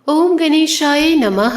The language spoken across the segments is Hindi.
ओम गणेशाय नमः।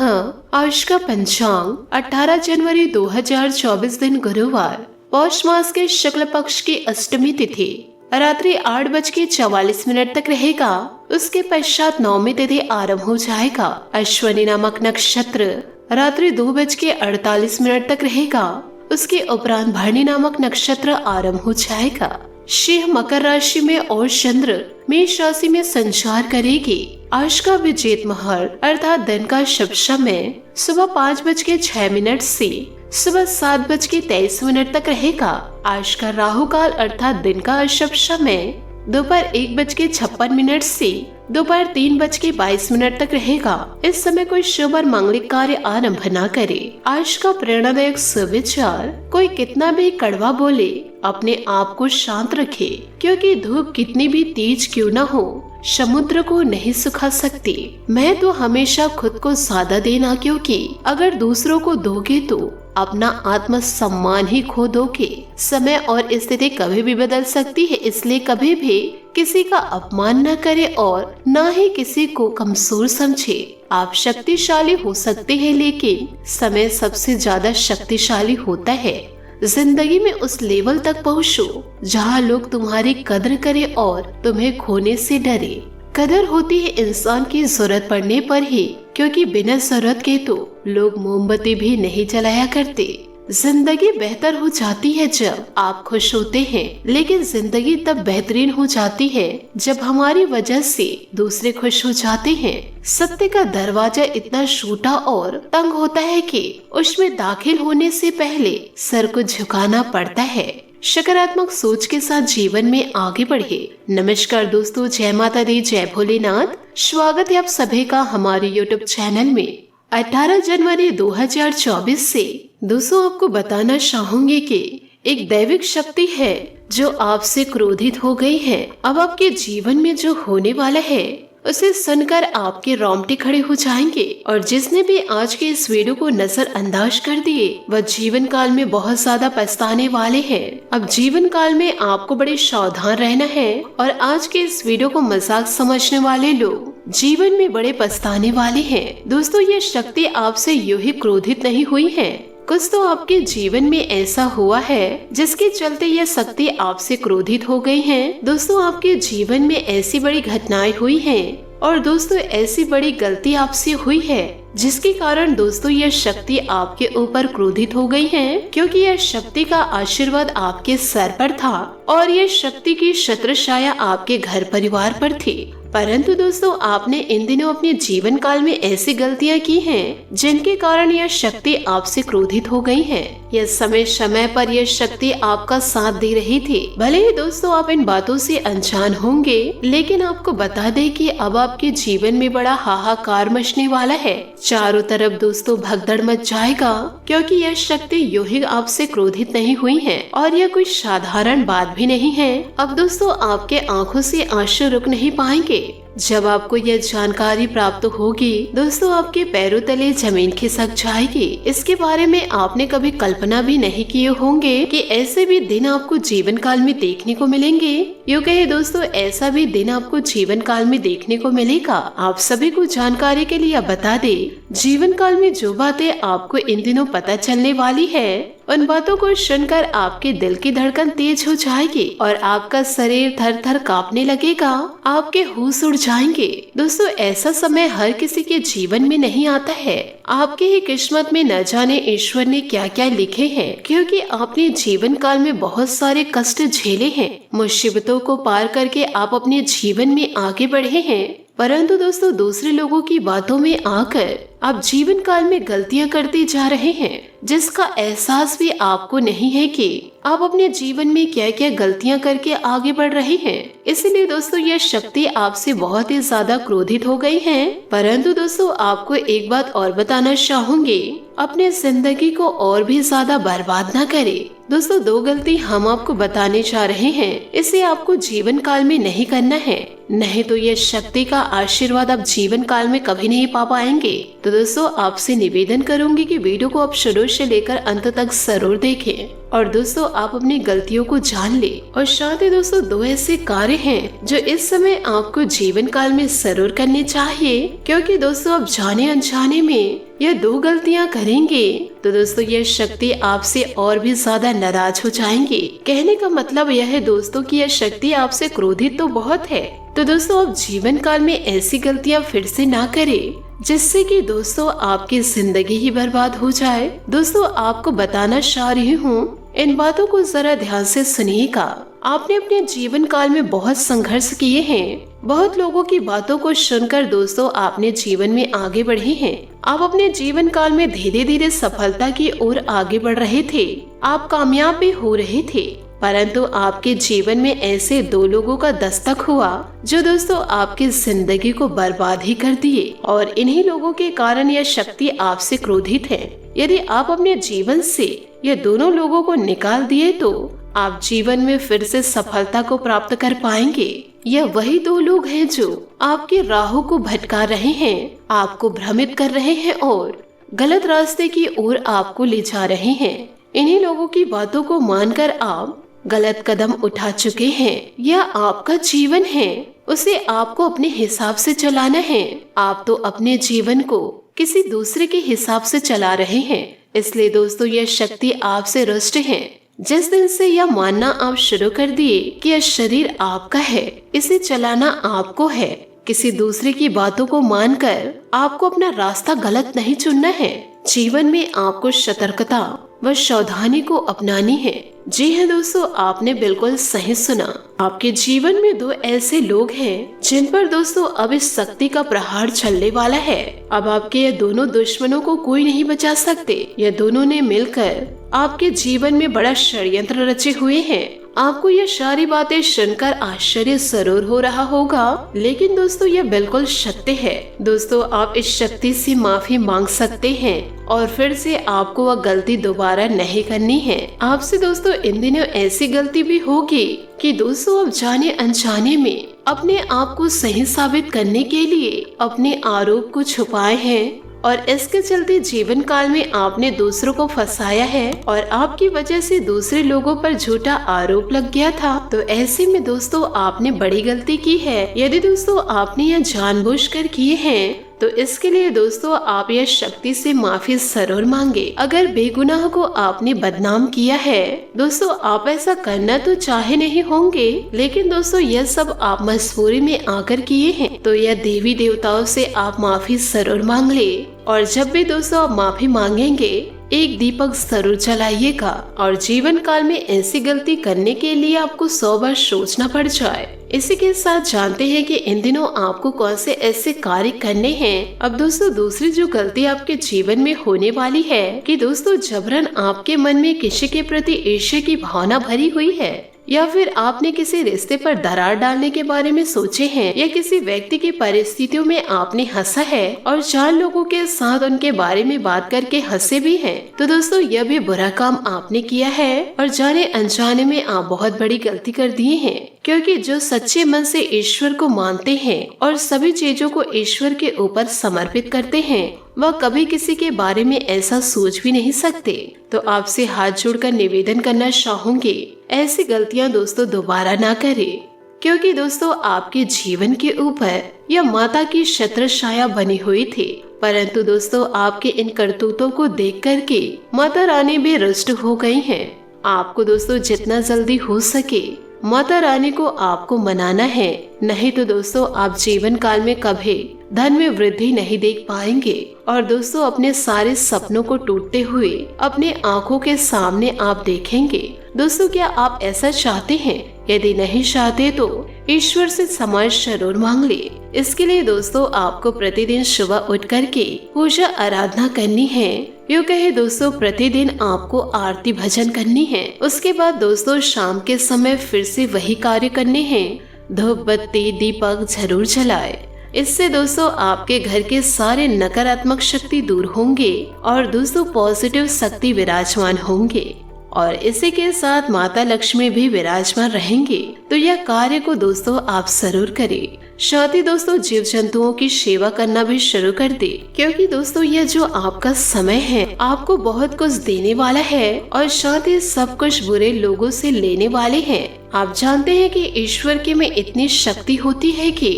आज का पंचांग 18 जनवरी 2024 दिन गुरुवार, पौष मास के शुक्ल पक्ष की अष्टमी तिथि रात्रि 8:44 तक रहेगा। उसके पश्चात नौमी तिथि आरंभ हो जाएगा। अश्वनी नामक नक्षत्र रात्रि 2:48 तक रहेगा। उसके उपरांत भरणी नामक नक्षत्र आरंभ हो जाएगा। सिंह मकर राशि में और चंद्र मेष राशि में संचार करेगी। आज का विजेत मुहूर्त अर्थात दिन का शुभ समय सुबह 5:06 से सुबह 7:23 तक रहेगा। आज का राहु काल अर्थात दिन का अशुभ समय दोपहर 1:56 से दोपहर 3:22 तक रहेगा। इस समय कोई शुभ और मांगलिक कार्य आरंभ न करे। आज का प्रेरणादायक सुविचार, कोई कितना भी कड़वा बोले अपने आप को शांत रखे, क्योंकि धूप कितनी भी तेज क्यों न हो समुद्र को नहीं सुखा सकती। मैं तो हमेशा खुद को ज्यादा देना, क्योंकि अगर दूसरों को दोगे तो अपना आत्म सम्मान ही खो दोगे। समय और स्थिति कभी भी बदल सकती है, इसलिए कभी भी किसी का अपमान न करे और न ही किसी को कमजोर समझे। आप शक्तिशाली हो सकते हैं, लेकिन समय सबसे ज्यादा शक्तिशाली होता है। जिंदगी में उस लेवल तक पहुँचो जहाँ लोग तुम्हारी कदर करें और तुम्हें खोने से डरे। कदर होती है इंसान की जरूरत पड़ने पर ही, क्योंकि बिना जरूरत के तो लोग मोमबत्ती भी नहीं जलाया करते। जिंदगी बेहतर हो जाती है जब आप खुश होते हैं, लेकिन जिंदगी तब बेहतरीन हो जाती है जब हमारी वजह से दूसरे खुश हो जाते हैं। सत्य का दरवाजा इतना छोटा और तंग होता है कि उसमें दाखिल होने से पहले सर को झुकाना पड़ता है। सकारात्मक सोच के साथ जीवन में आगे बढ़े। नमस्कार दोस्तों, जय माता दी, जय भोलेनाथ। स्वागत है आप सभी का हमारे YouTube चैनल में। 18 जनवरी 2024 से दोस्तों आपको बताना चाहूंगी कि एक दैविक शक्ति है जो आपसे क्रोधित हो गई है। अब आपके जीवन में जो होने वाला है उसे सुनकर आपके रोंगटे खड़े हो जाएंगे, और जिसने भी आज के इस वीडियो को नजरअंदाज कर दिए वह जीवन काल में बहुत ज्यादा पछताने वाले हैं। अब जीवन काल में आपको बड़े सावधान रहना है, और आज के इस वीडियो को मजाक समझने वाले लोग जीवन में बड़े पछताने वाले हैं। दोस्तों, ये शक्ति आपसे यूं ही क्रोधित नहीं हुई है। कुछ तो आपके जीवन में ऐसा हुआ है जिसके चलते यह शक्ति आपसे क्रोधित हो गई है। दोस्तों, आपके जीवन में ऐसी बड़ी घटनाएं हुई हैं, और दोस्तों ऐसी बड़ी गलती आपसे हुई है जिसके कारण दोस्तों यह शक्ति आपके ऊपर क्रोधित हो गई है, क्योंकि यह शक्ति का आशीर्वाद आपके सर पर था और यह शक्ति की छत्र छाया आपके घर परिवार पर थी। परंतु दोस्तों, आपने इन दिनों अपने जीवन काल में ऐसी गलतियां की हैं जिनके कारण यह शक्ति आपसे क्रोधित हो गई है। यह समय समय पर यह शक्ति आपका साथ दे रही थी। भले ही दोस्तों आप इन बातों से अनजान होंगे, लेकिन आपको बता दें कि अब आपके जीवन में बड़ा हाहाकार मचने वाला है। चारों तरफ दोस्तों भगदड़ मच जाएगा, क्योंकि यह शक्ति यूं ही आपसे क्रोधित नहीं हुई है, और यह कोई साधारण बात भी नहीं है। अब दोस्तों आपके आंखों से आंसू रुक नहीं पाएंगे। जब आपको यह जानकारी प्राप्त होगी दोस्तों, आपके पैरों तले जमीन खिसक जाएगी। इसके बारे में आपने कभी कल्पना भी नहीं किए होंगे कि ऐसे भी दिन आपको जीवन काल में देखने को मिलेंगे। यूँ कहे दोस्तों, ऐसा भी दिन आपको जीवन काल में देखने को मिलेगा। आप सभी को जानकारी के लिए बता दे, जीवन काल में जो बातें आपको इन दिनों पता चलने वाली है, उन बातों को सुनकर आपके दिल की धड़कन तेज हो जाएगी और आपका शरीर थर थर कांपने लगेगा। आपके होश उड़ जाएंगे। दोस्तों, ऐसा समय हर किसी के जीवन में नहीं आता है। आपके ही किस्मत में न जाने ईश्वर ने क्या क्या लिखे हैं, क्योंकि आपने जीवन काल में बहुत सारे कष्ट झेले हैं। मुसीबतों को पार करके आप अपने जीवन में आगे बढ़े हैं। परंतु दोस्तों, दूसरे लोगों की बातों में आकर आप जीवन काल में गलतियां करते जा रहे हैं, जिसका एहसास भी आपको नहीं है कि आप अपने जीवन में क्या क्या गलतियां करके आगे बढ़ रहे हैं। इसलिए दोस्तों यह शक्ति आपसे बहुत ही ज्यादा क्रोधित हो गई है। परंतु दोस्तों आपको एक बात और बताना चाहूंगी, अपने जिंदगी को और भी ज्यादा बर्बाद न करें। दोस्तों, दो गलती हम आपको बताने जा रहे हैं, इसे आपको जीवन काल में नहीं करना है, नहीं तो यह शक्ति का आशीर्वाद आप जीवन काल में कभी नहीं पा पाएंगे। तो दोस्तों आपसे निवेदन करूंगी कि वीडियो को आप शुरू से लेकर अंत तक जरूर देखें और दोस्तों आप अपनी गलतियों को जान ले। और साथ ही दोस्तों 2 ऐसे कार्य हैं जो इस समय आपको जीवन काल में जरूर करने चाहिए, क्योंकि दोस्तों आप जाने अनजाने में यह 2 गलतियां करेंगे तो दोस्तों यह शक्ति आपसे और भी ज्यादा नाराज हो जाएंगे। कहने का मतलब यह है दोस्तों कि यह शक्ति आपसे क्रोधित तो बहुत है। तो दोस्तों आप जीवन काल में ऐसी गलतियां फिर से ना करें जिससे कि दोस्तों आपकी जिंदगी ही बर्बाद हो जाए। दोस्तों आपको बताना चाह रही हूँ, इन बातों को जरा ध्यान से सुनिएगा। आपने अपने जीवन काल में बहुत संघर्ष किए हैं, बहुत लोगों की बातों को सुनकर दोस्तों आपने जीवन में आगे बढ़े हैं। आप अपने जीवन काल में धीरे धीरे सफलता की ओर आगे बढ़ रहे थे, आप कामयाब भी हो रहे थे, परंतु आपके जीवन में ऐसे 2 लोगों का दस्तक हुआ जो दोस्तों आपकी जिंदगी को बर्बाद ही कर दिए। और इन्हीं लोगों के कारण यह शक्ति आपसे क्रोधित है। यदि आप अपने जीवन से ये दोनों लोगों को निकाल दिए तो आप जीवन में फिर से सफलता को प्राप्त कर पाएंगे। यह वही 2 लोग हैं जो आपकी राहों को भटका रहे हैं, आपको भ्रमित कर रहे हैं और गलत रास्ते की ओर आपको ले जा रहे हैं। इन्हीं लोगों की बातों को मानकर आप गलत कदम उठा चुके हैं। यह आपका जीवन है, उसे आपको अपने हिसाब से चलाना है। आप तो अपने जीवन को किसी दूसरे के हिसाब से चला रहे हैं। इसलिए दोस्तों यह शक्ति आपसे रुष्ट है। जिस दिन से यह मानना आप शुरू कर दिए कि यह शरीर आपका है, इसे चलाना आपको है, किसी दूसरे की बातों को मानकर आपको अपना रास्ता गलत नहीं चुनना है। जीवन में आपको सतर्कता व सावधानी को अपनानी है। जी है दोस्तों, आपने बिल्कुल सही सुना। आपके जीवन में 2 ऐसे लोग हैं जिन पर दोस्तों अब इस शक्ति का प्रहार चलने वाला है। अब आपके ये दोनों दुश्मनों को कोई नहीं बचा सकते। ये दोनों ने मिलकर आपके जीवन में बड़ा षड्यंत्र रचे हुए हैं। आपको ये सारी बातें सुनकर आश्चर्य जरूर हो रहा होगा, लेकिन दोस्तों ये बिल्कुल सत्य है। दोस्तों आप इस शक्ति से माफी मांग सकते हैं और फिर से आपको वह गलती दोबारा नहीं करनी है। आपसे दोस्तों इन दिनों ऐसी गलती भी होगी कि दोस्तों आप जाने अनजाने में अपने आप को सही साबित करने के लिए अपने आरोप को छुपाए हैं और इसके चलते जीवन काल में आपने दूसरों को फंसाया है और आपकी वजह से दूसरे लोगों पर झूठा आरोप लग गया था। तो ऐसे में दोस्तों आपने बड़ी गलती की है। यदि दोस्तों आपने यह जानबूझकर किए हैं तो इसके लिए दोस्तों आप यह शक्ति से माफी जरूर मांगे। अगर बेगुनाह को आपने बदनाम किया है दोस्तों, आप ऐसा करना तो चाहे नहीं होंगे, लेकिन दोस्तों यह सब आप मजबूरी में आकर किए हैं, तो यह देवी देवताओं से आप माफी जरूर मांग ले। और जब भी दोस्तों आप माफी मांगेंगे एक दीपक जरूर जलाइएगा। और जीवन काल में ऐसी गलती करने के लिए आपको 100 बार सोचना पड़ जाए। इसी के साथ जानते हैं कि इन दिनों आपको कौन से ऐसे कार्य करने हैं। अब दोस्तों दूसरी जो गलती आपके जीवन में होने वाली है कि दोस्तों जबरन आपके मन में किसी के प्रति ईर्ष्या की भावना भरी हुई है, या फिर आपने किसी रिश्ते पर दरार डालने के बारे में सोचे हैं, या किसी व्यक्ति की परिस्थितियों में आपने हंसा है और 4 लोगों के साथ उनके बारे में बात करके हंसे भी हैं। तो दोस्तों यह भी बुरा काम आपने किया है और जाने अनजाने में आप बहुत बड़ी गलती कर दिए हैं, क्योंकि जो सच्चे मन से ईश्वर को मानते हैं और सभी चीजों को ईश्वर के ऊपर समर्पित करते हैं, वह कभी किसी के बारे में ऐसा सोच भी नहीं सकते। तो आपसे हाथ जोड़कर निवेदन करना चाहूंगी, ऐसी गलतियां दोस्तों दोबारा ना करें, क्योंकि दोस्तों आपके जीवन के ऊपर यह माता की छत्र छाया बनी हुई थी। परंतु दोस्तों आपके इन करतूतों को देख करके माता रानी भी रुष्ट हो गई हैं। आपको दोस्तों जितना जल्दी हो सके माता रानी को आपको मनाना है, नहीं तो दोस्तों आप जीवन काल में कभी धन में वृद्धि नहीं देख पाएंगे। और दोस्तों अपने सारे सपनों को टूटते हुए अपने आंखों के सामने आप देखेंगे। दोस्तों क्या आप ऐसा चाहते हैं? यदि नहीं चाहते तो ईश्वर से क्षमा जरूर मांग ले। इसके लिए दोस्तों आपको प्रतिदिन सुबह उठ करके पूजा आराधना करनी है। यूँ कहे दोस्तों प्रतिदिन आपको आरती भजन करनी है। उसके बाद दोस्तों शाम के समय फिर से वही कार्य करने हैं। धूप बत्ती दीपक जरूर जलाए। इससे दोस्तों आपके घर के सारे नकारात्मक शक्ति दूर होंगे और दोस्तों पॉजिटिव शक्ति विराजमान होंगे और इसी के साथ माता लक्ष्मी भी विराजमान रहेंगे। तो यह कार्य को दोस्तों आप जरूर करें। साथ ही दोस्तों जीव जंतुओं की सेवा करना भी शुरू कर दे, क्योंकि दोस्तों यह जो आपका समय है आपको बहुत कुछ देने वाला है और साथ ही सब कुछ बुरे लोगों से लेने वाले हैं। आप जानते हैं कि ईश्वर के में इतनी शक्ति होती है कि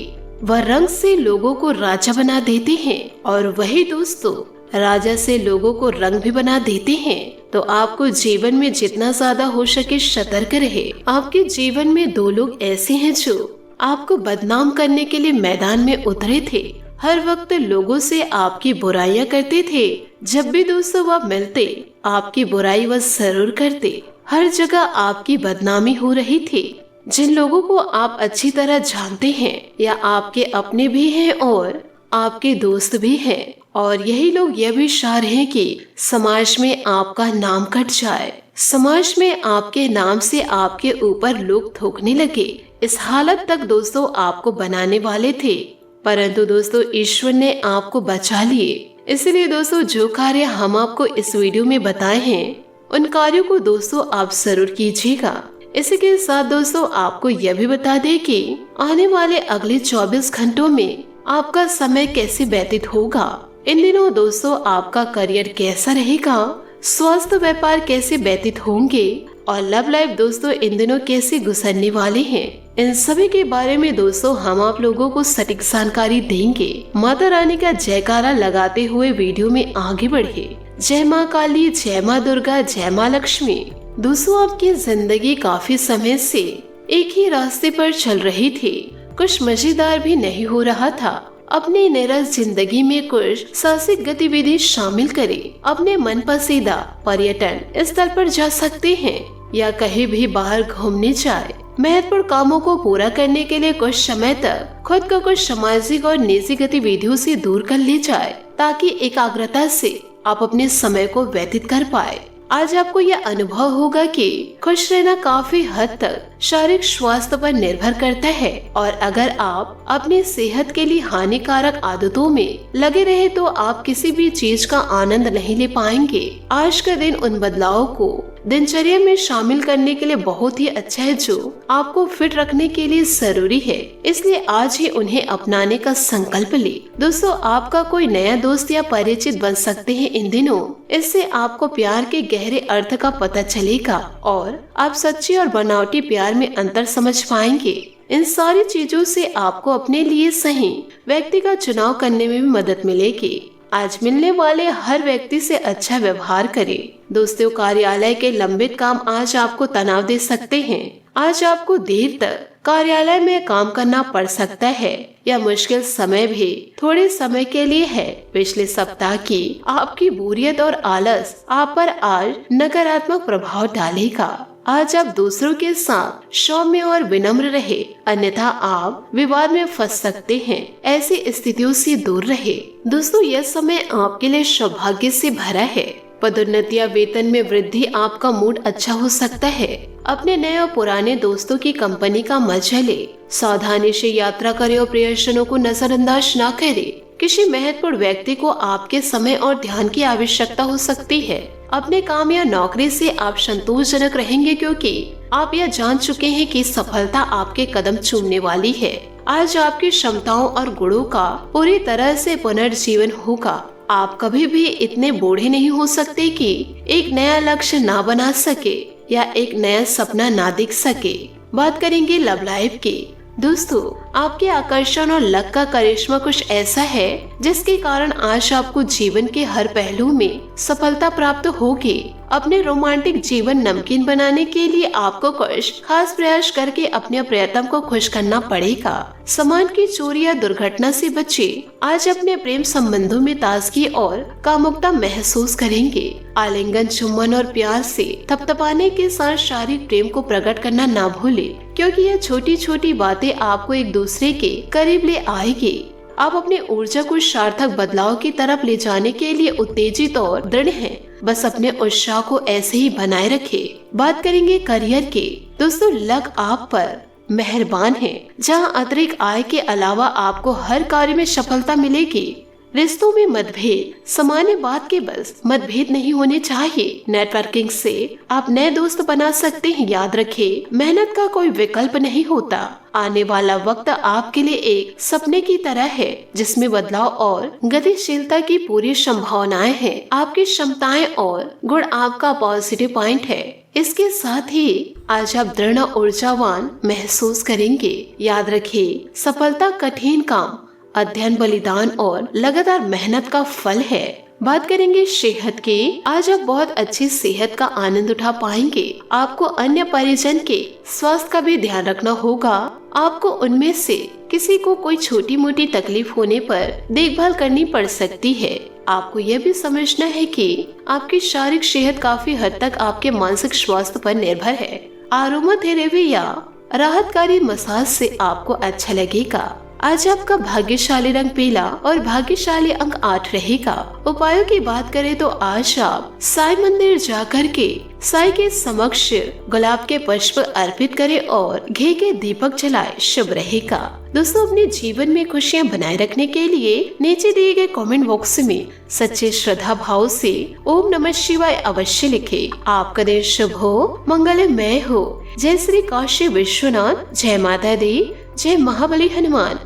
वह रंग से लोगों को राजा बना देते हैं और वही दोस्तों राजा से लोगों को रंग भी बना देते हैं। तो आपको जीवन में जितना ज्यादा हो सके सतर्क रहे। आपके जीवन में दो लोग ऐसे हैं जो आपको बदनाम करने के लिए मैदान में उतरे थे। हर वक्त लोगों से आपकी बुराइयां करते थे। जब भी दोस्तों वह मिलते आपकी बुराई वह जरूर करते। हर जगह आपकी बदनामी हो रही थी। जिन लोगों को आप अच्छी तरह जानते हैं या आपके अपने भी हैं और आपके दोस्त भी हैं, और यही लोग यह भी चाह रहे हैं कि समाज में आपका नाम कट जाए, समाज में आपके नाम से आपके ऊपर लोग थूकने लगे। इस हालत तक दोस्तों आपको बनाने वाले थे, परंतु दोस्तों ईश्वर ने आपको बचा लिए। इसलिए दोस्तों जो कार्य हम आपको इस वीडियो में बताए हैं उन कार्यों को दोस्तों आप जरूर कीजिएगा। इसी के साथ दोस्तों आपको यह भी बता दें कि आने वाले अगले 24 घंटों में आपका समय कैसे व्यतीत होगा। इन दिनों दोस्तों आपका करियर कैसा रहेगा, स्वास्थ्य व्यापार कैसे व्यतीत होंगे और लव लाइफ दोस्तों इन दिनों कैसे गुजरने वाले हैं, इन सभी के बारे में दोस्तों हम आप लोगों को सटीक जानकारी देंगे। माता रानी का जयकारा लगाते हुए वीडियो में आगे बढ़े। जय माँ काली, जय माँ दुर्गा, जय माँ लक्ष्मी। दोस्तों आपकी जिंदगी काफी समय से एक ही रास्ते पर चल रही थी, कुछ मजेदार भी नहीं हो रहा था। अपनी निरस जिंदगी में कुछ साहसिक गतिविधि शामिल करें। अपने मनपसंदीदा पर्यटन स्थल पर जा सकते हैं या कहीं भी बाहर घूमने जाए। महत्वपूर्ण कामों को पूरा करने के लिए कुछ समय तक खुद को कुछ सामाजिक और निजी गतिविधियों से दूर कर ले जाए, ताकि एकाग्रता से आप अपने समय को व्यतीत कर पाए। आज आपको यह अनुभव होगा कि खुश रहना काफी हद तक शारीरिक स्वास्थ्य पर निर्भर करता है, और अगर आप अपनी सेहत के लिए हानिकारक आदतों में लगे रहे तो आप किसी भी चीज का आनंद नहीं ले पाएंगे। आज का दिन उन बदलावों को दिनचर्या में शामिल करने के लिए बहुत ही अच्छा है जो आपको फिट रखने के लिए जरूरी है। इसलिए आज ही उन्हें अपनाने का संकल्प ले। दोस्तों आपका कोई नया दोस्त या परिचित बन सकते हैं इन दिनों। इससे आपको प्यार के गहरे अर्थ का पता चलेगा और आप सच्ची और बनावटी प्यार में अंतर समझ पाएंगे। इन सारी चीजों से आपको अपने लिए सही व्यक्ति का चुनाव करने में भी मदद मिलेगी। आज मिलने वाले हर व्यक्ति से अच्छा व्यवहार करें। दोस्तों कार्यालय के लंबित काम आज आपको तनाव दे सकते हैं। आज आपको देर तक कार्यालय में काम करना पड़ सकता है या मुश्किल समय भी थोड़े समय के लिए है। पिछले सप्ताह की आपकी बोरियत और आलस आप पर आज नकारात्मक प्रभाव डालेगा। आज आप दूसरों के साथ सौम्य और विनम्र रहे, अन्यथा आप विवाद में फंस सकते हैं। ऐसी स्थितियों से दूर रहे। दोस्तों यह समय आपके लिए सौभाग्य से भरा है। पदोन्नति या वेतन में वृद्धि, आपका मूड अच्छा हो सकता है। अपने नए और पुराने दोस्तों की कंपनी का मजा ले। सावधानी से यात्रा करें और प्रियजनों को नजरअंदाज न करें। किसी महत्वपूर्ण व्यक्ति को आपके समय और ध्यान की आवश्यकता हो सकती है। अपने काम या नौकरी से आप संतोषजनक रहेंगे, क्योंकि आप यह जान चुके हैं कि सफलता आपके कदम चूमने वाली है। आज आपकी क्षमताओं और गुणों का पूरी तरह से पुनर्जीवन होगा। आप कभी भी इतने बूढ़े नहीं हो सकते कि एक नया लक्ष्य ना बना सके या एक नया सपना ना दिख सके। बात करेंगे लव लाइफ की। दोस्तों आपके आकर्षण और लक का करिश्मा कुछ ऐसा है जिसके कारण आज आपको जीवन के हर पहलू में सफलता प्राप्त होगी। अपने रोमांटिक जीवन नमकीन बनाने के लिए आपको कुछ खास प्रयास करके अपने प्रियतम को खुश करना पड़ेगा। सामान की चोरी या दुर्घटना से बचे। आज अपने प्रेम संबंधों में ताजगी और कामुकता महसूस करेंगे। आलिंगन, चुम्बन और प्यार से थपथपाने के साथ शारीरिक प्रेम को प्रकट करना ना भूले, क्योंकि यह छोटी छोटी बातें आपको एक दूसरे के करीब ले आएगी। आप अपने ऊर्जा को सार्थक बदलाव की तरफ ले जाने के लिए उत्तेजित और दृढ़ हैं। बस अपने उत्साह को ऐसे ही बनाए रखें। बात करेंगे करियर के। दोस्तों लक आप पर मेहरबान है। जहां अतिरिक्त आय के अलावा आपको हर कार्य में सफलता मिलेगी। रिश्तों में मतभेद सामान्य बात के बस मतभेद नहीं होने चाहिए। नेटवर्किंग से आप नए दोस्त बना सकते हैं। याद रखें, मेहनत का कोई विकल्प नहीं होता। आने वाला वक्त आपके लिए एक सपने की तरह है जिसमें बदलाव और गतिशीलता की पूरी संभावनाएं हैं। आपकी क्षमताएं और गुण आपका पॉजिटिव पॉइंट है। इसके साथ ही आज आप दृढ़ ऊर्जावान महसूस करेंगे। याद रखिए, सफलता कठिन काम, अध्ययन, बलिदान और लगातार मेहनत का फल है। बात करेंगे सेहत की। आज आप बहुत अच्छी सेहत का आनंद उठा पाएंगे। आपको अन्य परिजन के स्वास्थ्य का भी ध्यान रखना होगा। आपको उनमें से किसी को कोई छोटी मोटी तकलीफ होने पर देखभाल करनी पड़ सकती है। आपको यह भी समझना है कि आपकी शारीरिक सेहत काफी हद तक आपके मानसिक स्वास्थ्य पर निर्भर है। आरोमा थेरेपी या राहतकारी मसाज से आपको अच्छा लगेगा। आज आपका भाग्यशाली रंग पीला और भाग्यशाली अंक 8 रहेगा। उपायों की बात करें तो आज आप साईं मंदिर जाकर के साईं के समक्ष गुलाब के पुष्प अर्पित करें और घी के दीपक जलाए, शुभ रहेगा। दोस्तों, अपने जीवन में खुशियां बनाए रखने के लिए नीचे दिए गए कमेंट बॉक्स में सच्चे श्रद्धा भाव से ओम नमः शिवाय अवश्य लिखें। आपका दिन शुभ हो, मंगलमय हो। जय श्री काशी विश्वनाथ, जय माता दी, जय महाबली हनुमान।